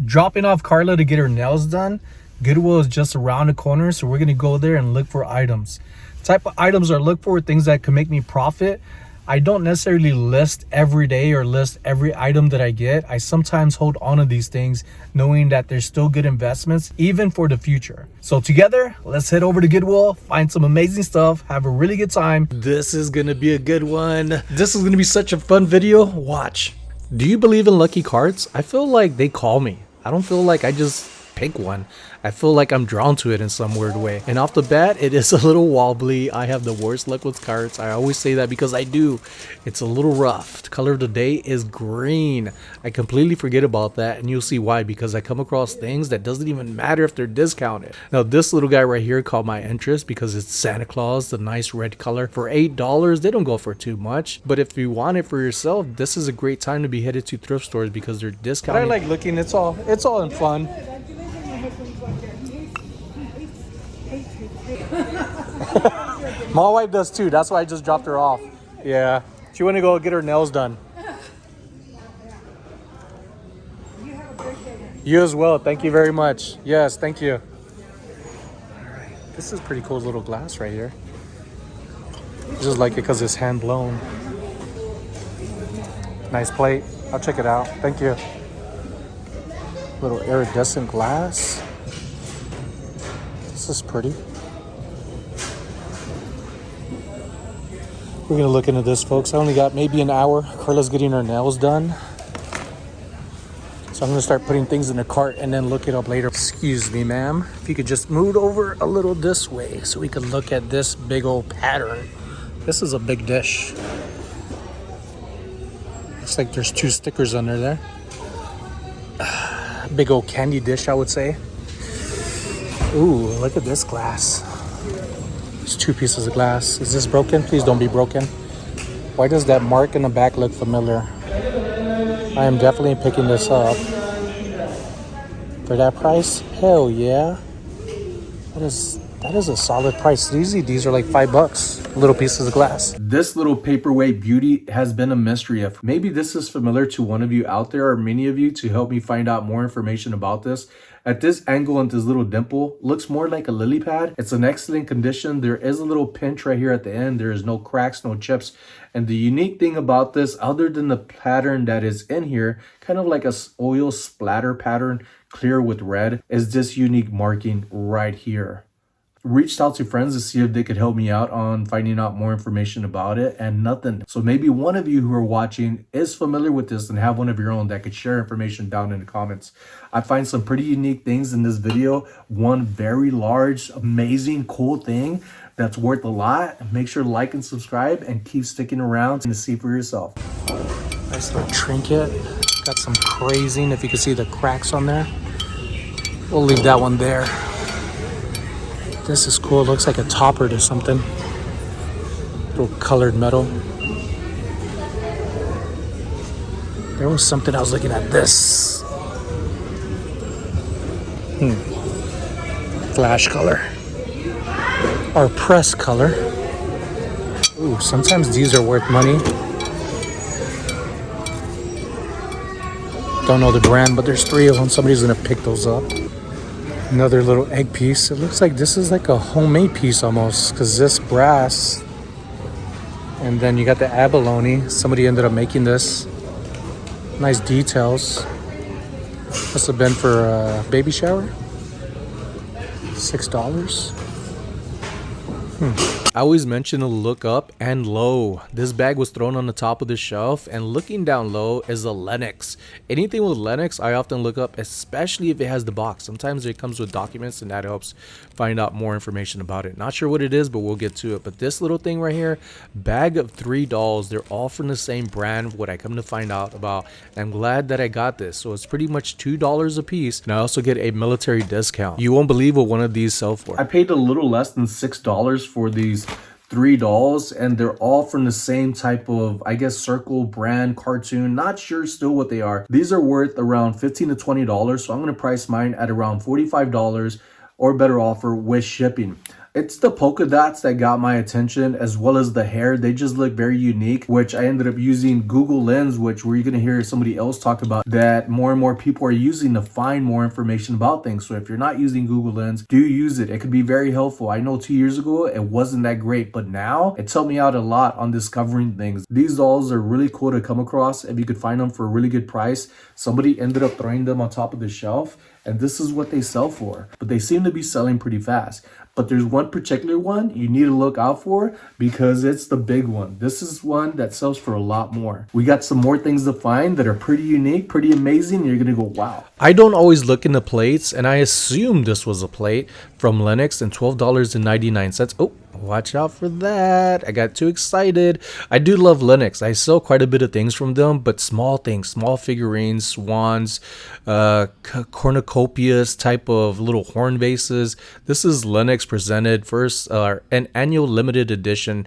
Dropping off Carla to get her nails done. Goodwill is just around the corner, so we're gonna go there and look for items. Type of items I look for, things that can make me profit. I don't necessarily list every day or list every item that I get. I sometimes hold on to these things knowing that there's still good investments even for the future. So together, let's head over to Goodwill, find some amazing stuff, have a really good time. This is gonna be a good one. This is gonna be such a fun video. Watch. Do you believe in lucky cards? I feel like they call me. I don't feel like I just pick one. I feel like I'm drawn to it in some weird way. And off the bat, it is a little wobbly. I have the worst luck with cards. I always say that because I do. It's a little rough. The color of the day is green. I completely forget about that, and you'll see why, because I come across things that doesn't even matter if they're discounted. Now this little guy right here caught my interest because it's Santa Claus, the nice red color. For $8, they don't go for too much. But if you want it for yourself, this is a great time to be headed to thrift stores because they're discounted. I like looking. It's all in fun. My wife does too. That's why I just dropped her off. Yeah, she went to go get her nails done. You as well. Thank you very much. Yes, thank you. All right, this is pretty cool little glass right here. I just like it because it's hand blown. Nice plate. I'll check it out. Thank you. Little iridescent glass. This is pretty. We're gonna look into this, folks. I only got maybe an hour. Carla's getting her nails done. So I'm gonna start putting things in the cart and then look it up later. Excuse me, ma'am. If you could just move over a little this way so we can look at this big old pattern. This is a big dish. Looks like there's 2 stickers under there. Big old candy dish, I would say. Ooh, look at this glass. There's 2 pieces of glass. Is this broken? Please don't be broken. Why does that mark in the back look familiar? I am definitely picking this up. For that price? Hell yeah. That is a solid price. Usually these are like $5. Little pieces of glass. This little paperweight beauty has been a mystery. If maybe this is familiar to one of you out there or many of you, to help me find out more information about this. At this angle and this little dimple, looks more like a lily pad. It's in excellent condition. There is a little pinch right here at the end. There is no cracks, no chips. And the unique thing about this, other than the pattern that is in here, kind of like a oil splatter pattern, clear with red, is this unique marking right here. Reached out to friends to see if they could help me out on finding out more information about it, and nothing. So maybe one of you who are watching is familiar with this and have one of your own that could share information down in the comments. I find some pretty unique things in this video. One very large, amazing, cool thing that's worth a lot. Make sure to like and subscribe and keep sticking around to see for yourself. Nice little trinket. Got some crazing, if you can see the cracks on there. We'll leave that one there. This is cool. It looks like a topper to something. Little colored metal. There was something I was looking at. This. Flash color. Or press color. Ooh, sometimes these are worth money. Don't know the brand, but there's 3 of them. Somebody's gonna pick those up. Another little egg piece. It looks like this is like a homemade piece almost, because this brass, and then you got the abalone. Somebody ended up making this. Nice details. Must have been for a baby shower. $6. I always mention to look up and low. This bag was thrown on the top of the shelf, and looking down low is a Lenox. Anything with Lenox I often look up, especially if it has the box. Sometimes it comes with documents and that helps find out more information about it. Not sure what it is, but we'll get to it. But this little thing right here, bag of 3 dolls. They're all from the same brand, what I come to find out about. I'm glad that I got this. So it's pretty much $2 a piece, and I also get a military discount. You won't believe what one of these sell for. I paid a little less than $6 for these 3 dolls, and they're all from the same type of, I guess, circle brand cartoon. Not sure still what they are. These are worth around $15 to $20, so I'm going to price mine at around $45 or better offer with shipping. It's the polka dots that got my attention, as well as the hair. They just look very unique, which I ended up using Google Lens, which we're going to hear somebody else talk about, that more and more people are using to find more information about things. So if you're not using Google Lens, do use it. It could be very helpful. I know 2 years ago, it wasn't that great, but now it's helped me out a lot on discovering things. These dolls are really cool to come across. If you could find them for a really good price, somebody ended up throwing them on top of the shelf, and this is what they sell for. But they seem to be selling pretty fast. But there's one particular one you need to look out for because it's the big one. This is one that sells for a lot more. We got some more things to find that are pretty unique, pretty amazing. You're gonna go, wow. I don't always look into plates, and I assume this was a plate from Lenox and $12.99. Oh, watch out for that. I got too excited. I do love Lenox. I sell quite a bit of things from them, but small things, small figurines, swans, cornucopias type of little horn vases. This is Lenox presented first, an annual limited edition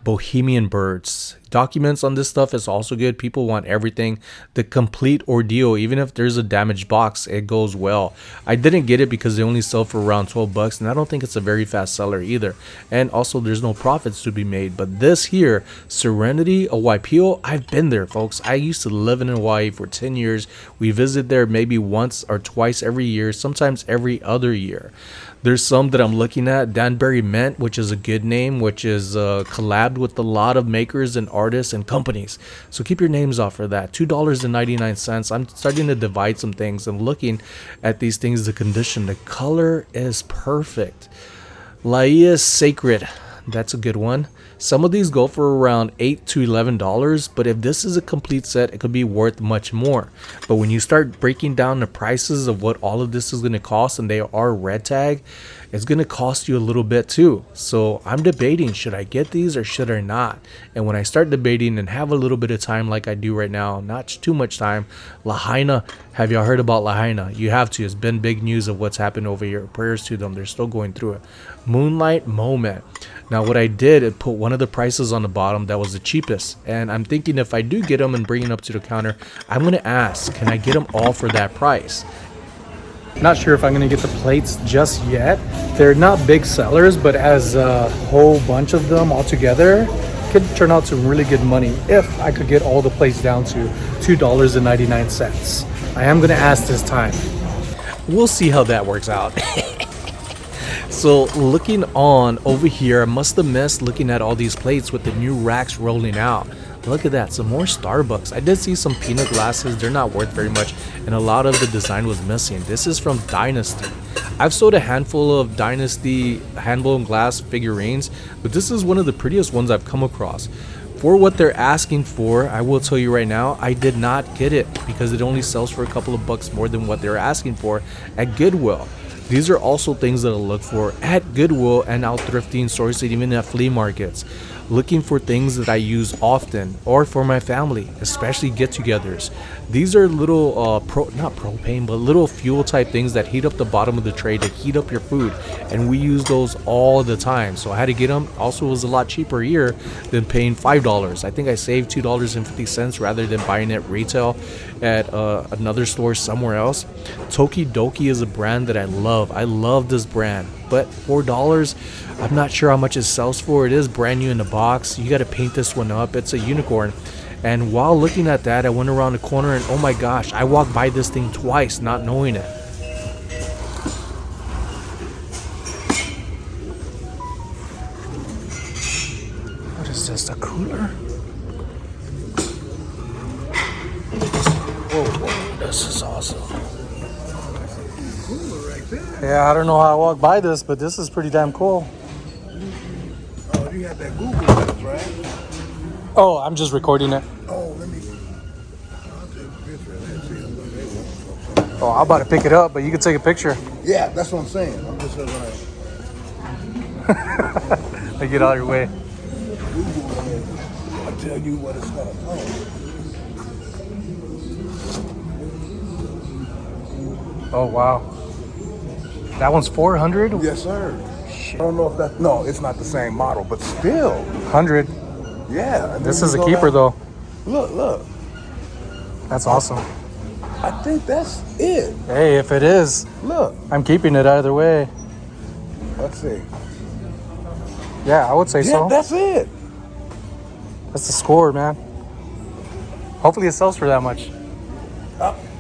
Bohemian Birds. Documents on this stuff is also good. People want everything, the complete ordeal. Even if there's a damaged box, it goes well. I didn't get it because they only sell for around $12, and I don't think it's a very fast seller either. And also there's no profits to be made. But this here, Serenity, Waipio, I've been there, folks. I used to live in Hawaii for 10 years. We visit there maybe once or twice every year, sometimes every other year. There's some that I'm looking at, Danbury Mint, which is a good name, which is collabed with a lot of makers and artists and companies. So keep your names off for that. $2.99. I'm starting to divide some things and looking at these things, the condition. The color is perfect. Laia Sacred. That's a good one. Some of these go for around $8 to $11, but if this is a complete set, it could be worth much more. But when you start breaking down the prices of what all of this is going to cost, and they are red tag, it's going to cost you a little bit too. So I'm debating, should I get these or should I not? And when I start debating and have a little bit of time like I do right now, not too much time, Lahaina, have y'all heard about Lahaina? You have to. It's been big news of what's happened over here. Prayers to them. They're still going through it. Moonlight Moment. Now what I did, it put one of the prices on the bottom that was the cheapest, and I'm thinking if I do get them and bring it up to the counter, I'm gonna ask, can I get them all for that price? Not sure if I'm gonna get the plates just yet. They're not big sellers, but as a whole bunch of them all together could turn out to really good money if I could get all the plates down to $2.99. I am gonna ask this time. We'll see how that works out. So looking on over here, I must have missed looking at all these plates with the new racks rolling out. Look at that, some more Starbucks. I did see some peanut glasses. They're not worth very much, and a lot of the design was missing. This is from Dynasty. I've sold a handful of Dynasty hand-blown glass figurines, but this is one of the prettiest ones I've come across. For what they're asking for, I will tell you right now, I did not get it because it only sells for a couple of bucks more than what they're asking for at Goodwill. These are also things that I'll look for at Goodwill and out thrifting stores and even at flea markets. Looking for things that I use often or for my family, especially get-togethers. These are little, not propane, but little fuel type things that heat up the bottom of the tray to heat up your food. And we use those all the time. So I had to get them. Also, it was a lot cheaper here than paying $5. I think I saved $2.50 rather than buying it retail at another store somewhere else. Tokidoki is a brand that I love. I love this brand. But $4, I'm not sure how much it sells for. It is brand new in the box. You got to paint this one up. It's a unicorn. And while looking at that, I went around the corner and oh my gosh, I walked by this thing twice not knowing it. What is this, a cooler? Whoa, this is awesome. Yeah, I don't know how I walked by this, but this is pretty damn cool. Oh, you have that Google Maps, right? Oh, I'm just recording it. Oh, let me. I'll take a picture of that. See, Oh, I'm about to pick it up, but you can take a picture. yeah, that's what I'm saying. I'm just like, I get out of your way. Google will I'll tell you what it's gonna cost. Oh, wow. That one's 400? Yes, sir. Shit. I don't know if that. No, it's not the same model, but still. 100. Yeah. This is a keeper, though. Look. That's awesome. I think that's it. Hey, if it is, Look. I'm keeping it either way. Let's see. Yeah, I would say Yeah, so. that's it. That's the score, man. Hopefully it sells for that much.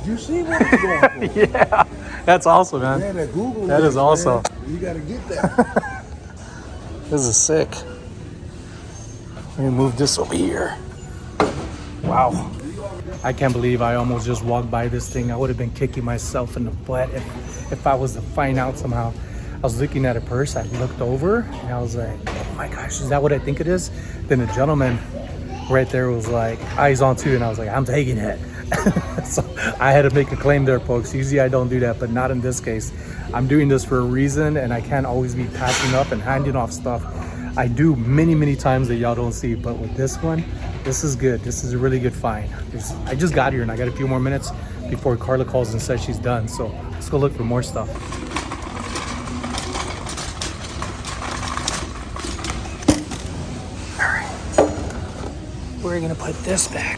You see what it's going for? Yeah, that's awesome, man. Man, that Google That is links, awesome. man. You gotta get that. This is sick. Let me move this over here. Wow. I can't believe I almost just walked by this thing. I would have been kicking myself in the butt if I was to find out somehow. I was looking at a purse. I looked over and I was like, oh my gosh, is that what I think it is? Then a gentleman right there was like, eyes on too. And I was like, I'm taking it. So I had to make a claim there, folks. Usually I don't do that, but not in this case. I'm doing this for a reason, and I can't always be passing up and handing off stuff. I do many times that y'all don't see, but with this one, this is good. This is a really good find. I just got here and I got a few more minutes before Carla calls and says she's done. So let's go look for more stuff. All right, we're gonna put this back.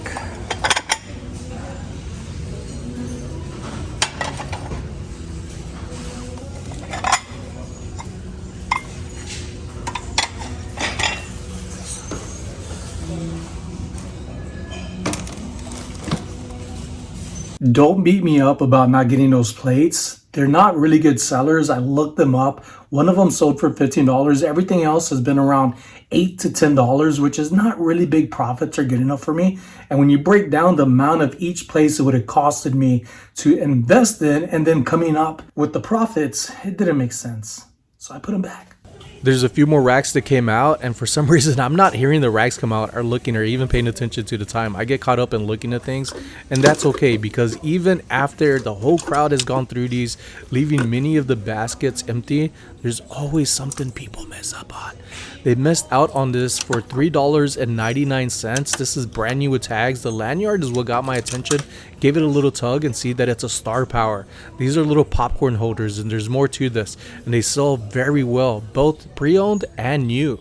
Don't beat me up about not getting those plates. They're not really good sellers. I looked them up. One of them sold for $15. Everything else has been around $8 to $10, which is not really big profits or good enough for me. And when you break down the amount of each place it would have costed me to invest in and then coming up with the profits, it didn't make sense. So I put them back. There's a few more racks that came out, and for some reason I'm not hearing the racks come out or looking or even paying attention to the time. I get caught up in looking at things, and that's okay, because even after the whole crowd has gone through these, leaving many of the baskets empty, there's always something people mess up on. They missed out on this for $3.99. This is brand new with tags. The lanyard is what got my attention. Gave it a little tug and see that it's a Star Power. These are little popcorn holders, and there's more to this, and they sell very well, both pre-owned and new.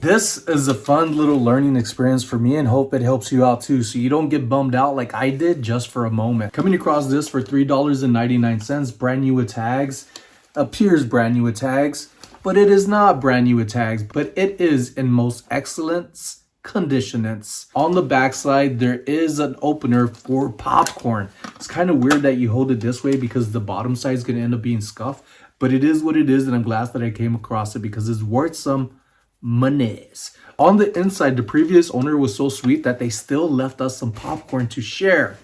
This is a fun little learning experience for me, and hope it helps you out too, so you don't get bummed out like I did just for a moment. Coming across this for $3.99, brand new with tags. Appears brand new with tags, but it is not brand new with tags, but it is in most excellent conditions. On the backside, there is an opener for popcorn. It's kind of weird that you hold it this way because the bottom side is going to end up being scuffed, but it is what it is, and I'm glad that I came across it because it's worth some monies. On the inside, the previous owner was so sweet that they still left us some popcorn to share.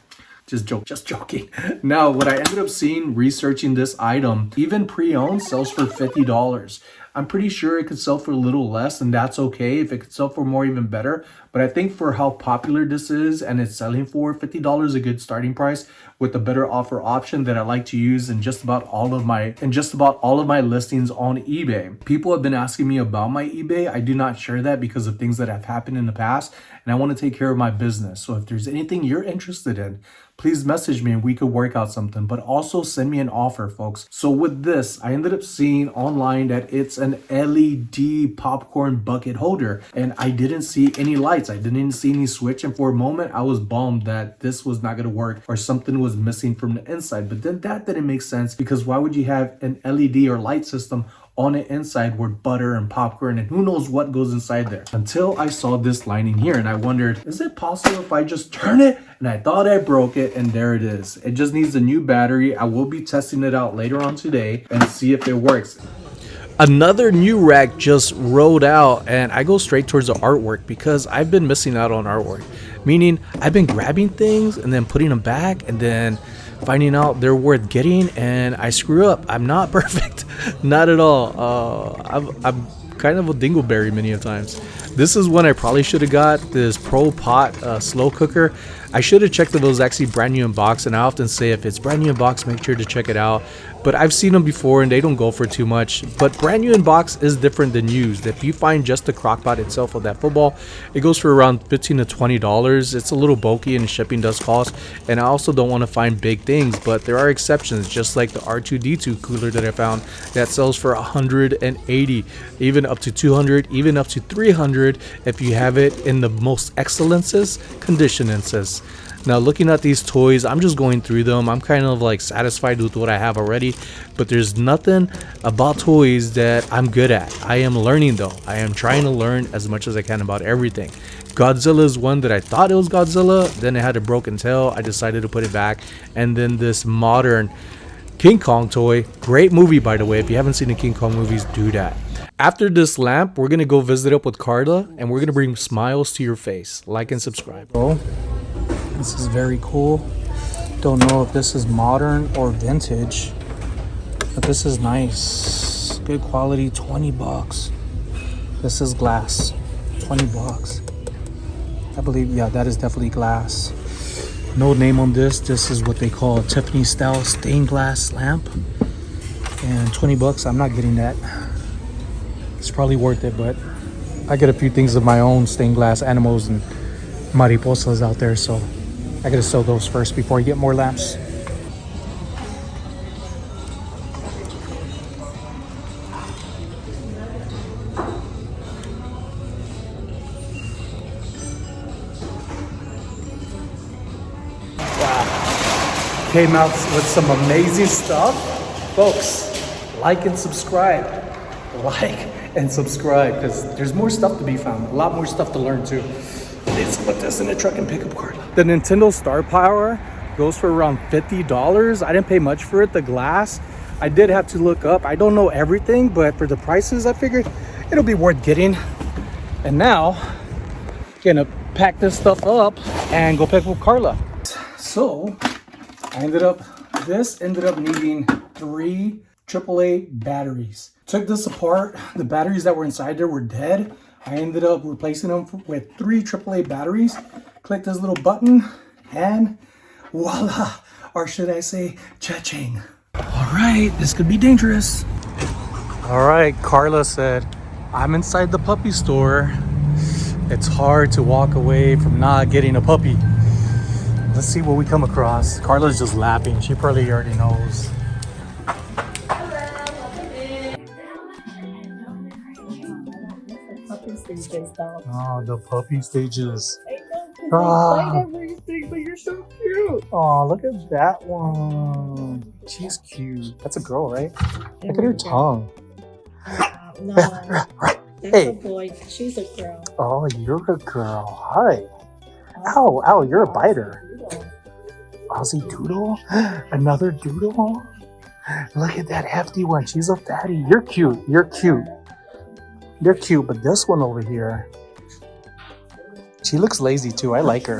Just joking. Now, what I ended up seeing researching this item, even pre-owned, sells for $50. I'm pretty sure it could sell for a little less, and that's okay. If it could sell for more, even better. But I think for how popular this is, and it's selling for $50, a good starting price with a better offer option that I like to use in just about all of my listings on eBay. People have been asking me about my eBay. I do not share that because of things that have happened in the past, and I want to take care of my business. So if there's anything you're interested in, please message me and we could work out something, but also send me an offer, folks. So with this, I ended up seeing online that it's an LED popcorn bucket holder, and I didn't see any lights. I didn't see any switch, and for a moment I was bummed that this was not going to work or something was missing from the inside. But then that didn't make sense, because why would you have an LED or light system on the inside with butter and popcorn and who knows what goes inside there? Until I saw this lining here, and I wondered, is it possible if I just turn it? And I thought I broke it, and there it is. It just needs a new battery. I will be testing it out later on today and see if it works. Another new rack just rolled out, and I go straight towards the artwork because I've been missing out on artwork. Meaning I've been grabbing things and then putting them back and then finding out they're worth getting, and I screw up. I'm not perfect. Not at all. I'm kind of a dingleberry many a times. This is one I probably should have got, this Pro Pot slow cooker. I should have checked if it was actually brand new in box, and I often say if it's brand new in box, make sure to check it out. But I've seen them before and they don't go for too much. But brand new in box is different than used. If you find just the crock pot itself of that football, it goes for around $15 to $20. It's a little bulky and shipping does cost. And I also don't want to find big things, but there are exceptions, just like the R2D2 cooler that I found that sells for $180, even up to $200, even up to $300 if you have it in the most excellences, conditionances. Now looking at these toys, I'm just going through them. I'm kind of like satisfied with what I have already, but there's nothing about toys that I'm good at. I am learning though. I am trying to learn as much as I can about everything. Godzilla is one that I thought it was Godzilla, then it had a broken tail. I decided to put it back. And then this modern King Kong toy, great movie by the way. If you haven't seen the King Kong movies, do that. After this lamp, we're gonna go visit up with Carla, and we're gonna bring smiles to your face. Like and subscribe. Bro, this is very cool. Don't know if this is modern or vintage, but this is nice. Good quality, 20 bucks. This is glass, 20 bucks. I believe, yeah, that is definitely glass. No name on this. This is what they call a Tiffany style stained glass lamp. And 20 bucks, I'm not getting that. It's probably worth it, but I get a few things of my own stained glass animals and mariposas out there, so I gotta sell those first before I get more lamps. Came out with some amazing stuff. Folks, like and subscribe. Like and subscribe, because there's more stuff to be found. A lot more stuff to learn too. Let's put this in the truck and pick up Carla. The Nintendo Star Power goes for around $50. I didn't pay much for it. The glass, I did have to look up. I don't know everything, but for the prices, I figured it'll be worth getting. And now, gonna pack this stuff up and go pick up Carla. So, this ended up needing 3 AAA batteries. Took this apart. The batteries that were inside there were dead. I ended up replacing them with 3 AAA batteries. Click this little button and voila, or should I say cha-ching. All right, this could be dangerous. All right, Carla said, I'm inside the puppy store. It's hard to walk away from not getting a puppy. Let's see what we come across. Carla's just laughing. She probably already knows. Oh, the puppy stages. Everything, but you're so cute. Oh, look at that one. She's cute. That's a girl, right? Look at her tongue. No, that's hey. A boy. She's a girl. Oh, you're a girl. Hi. Ow, ow, you're a biter. Aussie Doodle? Another Doodle? Look at that hefty one. She's a fatty. You're cute. You're cute. You're cute, but this one over here, she looks lazy too. I like her.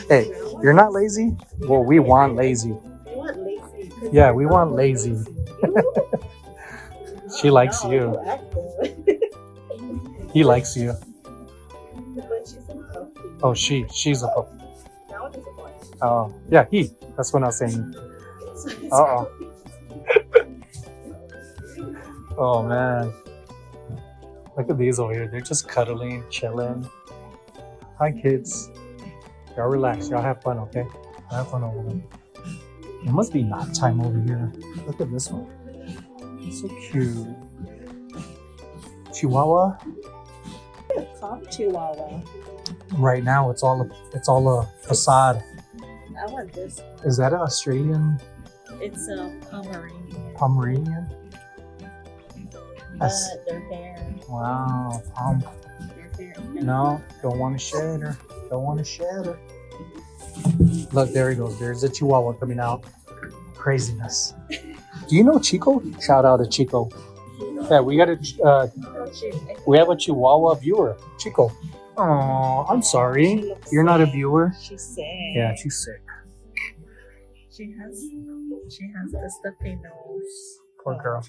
Hey, you're not lazy? Well, we want lazy. Yeah, we want lazy. She likes you. He likes you. Oh, she's a puppy. Oh, yeah, he. That's what I was saying. Uh-oh. Oh, man. Look at these over here. They're just cuddling, chilling. Hi, kids. Y'all relax. Y'all have fun, okay? Have fun over there. It must be nap time over here. Look at this one. It's so cute. Chihuahua? Top Chihuahua. Right now, it's all a facade. I want this. Is that an Australian? It's a Pomeranian. Pomeranian? But they're fair. Wow. They're fair. No, don't want to shed her. Don't want to shed her. Look, there he goes. There's a Chihuahua coming out. Craziness. Do you know Chico? Shout out to Chico. Yeah, we have a Chihuahua viewer, Chico. Oh, I'm sorry. You're not a viewer. She's sick. Yeah, she's sick. She has the stuffy nose. Poor girl.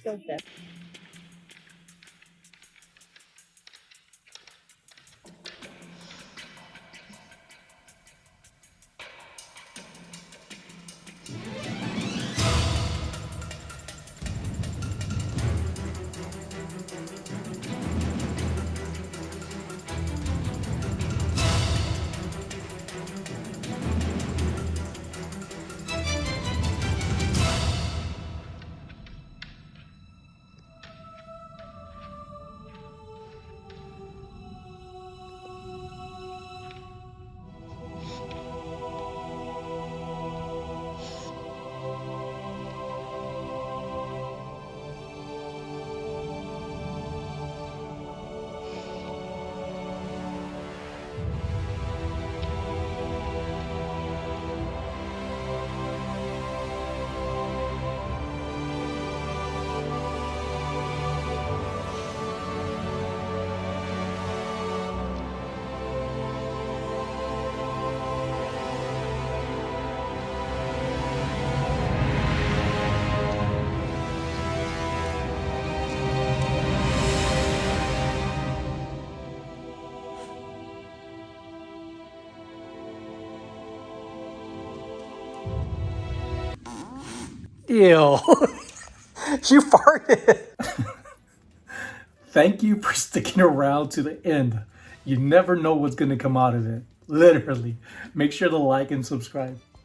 Ew. You farted. Thank you for sticking around to the end. You never know what's going to come out of it. Literally. Make sure to like and subscribe.